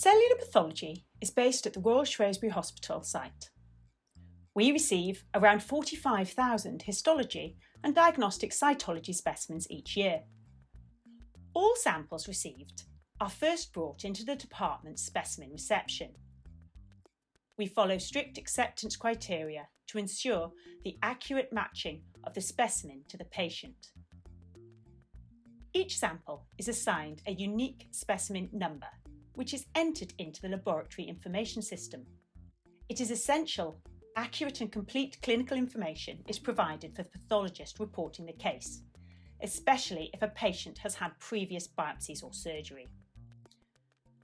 Cellular pathology is based at the Royal Shrewsbury Hospital site. We receive around 45,000 histology and diagnostic cytology specimens each year. All samples received are first brought into the department's specimen reception. We follow strict acceptance criteria to ensure the accurate matching of the specimen to the patient. Each sample is assigned a unique specimen number, which is entered into the laboratory information system. It is essential accurate and complete clinical information is provided for the pathologist reporting the case, especially if a patient has had previous biopsies or surgery.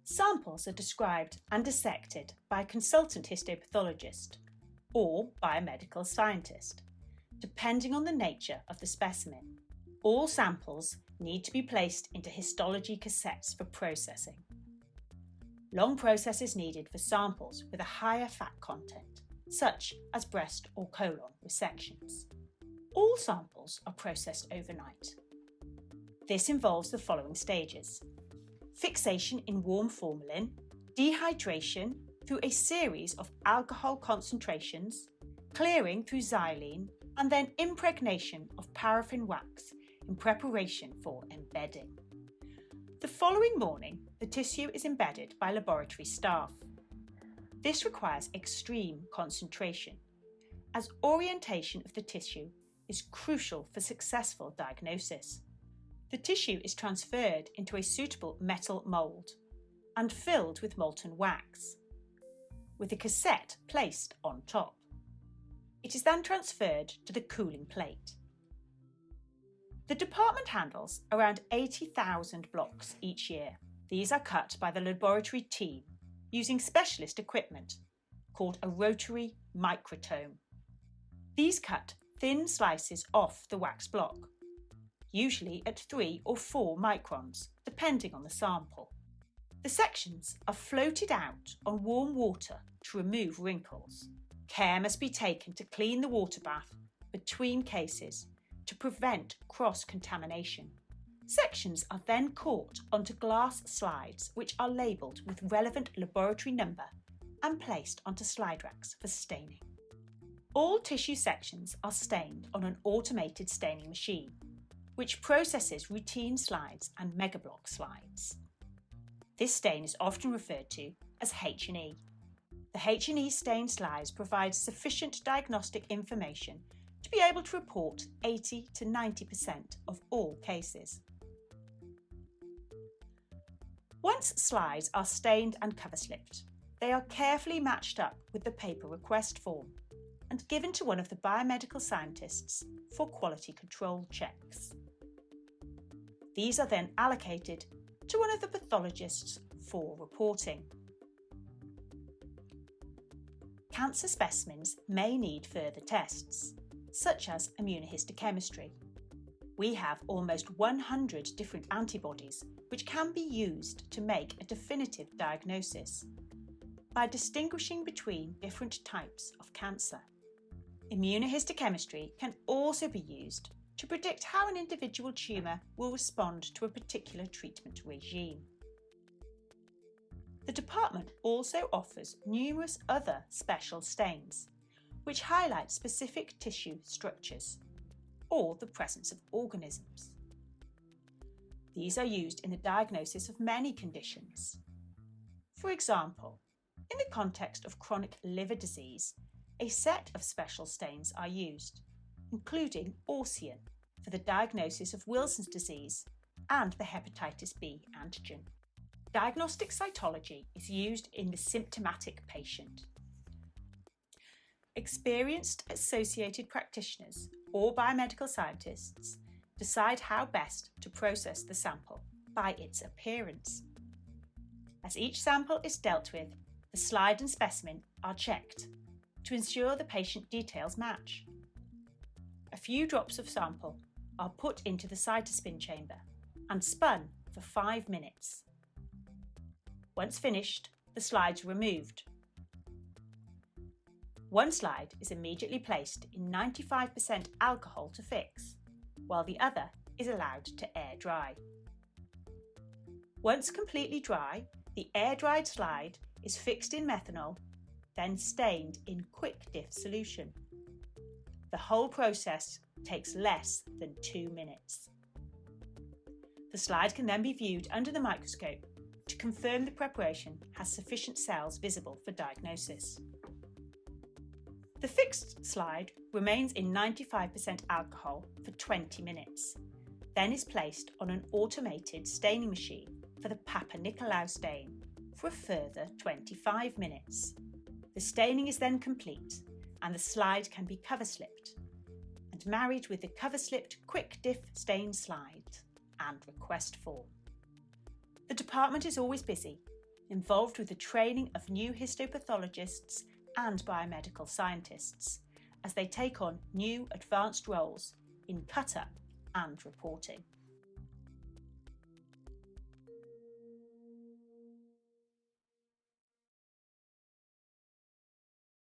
Samples are described and dissected by a consultant histopathologist or by a medical scientist, depending on the nature of the specimen. All samples need to be placed into histology cassettes for processing. Long process is needed for samples with a higher fat content, such as breast or colon resections. All samples are processed overnight. This involves the following stages: fixation in warm formalin, dehydration through a series of alcohol concentrations, clearing through xylene, and then impregnation of paraffin wax in preparation for embedding. The following morning, the tissue is embedded by laboratory staff. This requires extreme concentration, as orientation of the tissue is crucial for successful diagnosis. The tissue is transferred into a suitable metal mould and filled with molten wax, with a cassette placed on top. It is then transferred to the cooling plate. The department handles around 80,000 blocks each year. These are cut by the laboratory team using specialist equipment called a rotary microtome. These cut thin slices off the wax block, usually at 3 or 4 microns, depending on the sample. The sections are floated out on warm water to remove wrinkles. Care must be taken to clean the water bath between cases to prevent cross-contamination. Sections are then caught onto glass slides which are labelled with relevant laboratory number and placed onto slide racks for staining. All tissue sections are stained on an automated staining machine, which processes routine slides and megablock slides. This stain is often referred to as H&E. The H&E stain slides provide sufficient diagnostic information to be able to report 80 to 90% of all cases. Once slides are stained and cover slipped, they are carefully matched up with the paper request form and given to one of the biomedical scientists for quality control checks. These are then allocated to one of the pathologists for reporting. Cancer specimens may need further tests, such as immunohistochemistry. We have almost 100 different antibodies which can be used to make a definitive diagnosis by distinguishing between different types of cancer. Immunohistochemistry can also be used to predict how an individual tumour will respond to a particular treatment regime. The department also offers numerous other special stains, which highlight specific tissue structures or the presence of organisms. These are used in the diagnosis of many conditions. For example, in the context of chronic liver disease, a set of special stains are used, including Orsian for the diagnosis of Wilson's disease and the hepatitis B antigen. Diagnostic cytology is used in the symptomatic patient. Experienced associated practitioners or biomedical scientists decide how best to process the sample by its appearance. As each sample is dealt with, the slide and specimen are checked to ensure the patient details match. A few drops of sample are put into the cytospin chamber and spun for 5 minutes. Once finished, the slides are removed. One slide is immediately placed in 95% alcohol to fix, while the other is allowed to air dry. Once completely dry, The air-dried slide is fixed in methanol, then stained in quick diff solution. The whole process takes less than 2 minutes. The slide can then be viewed under the microscope to confirm the preparation has sufficient cells visible for diagnosis. The fixed slide remains in 95% alcohol for 20 minutes, then is placed on an automated staining machine for the Papa Nicolau stain for a further 25 minutes. The staining is then complete and the slide can be cover slipped and married with the cover slipped quick diff stain slide and request form. The department is always busy, involved with the training of new histopathologists and biomedical scientists as they take on new advanced roles in cut-up and reporting.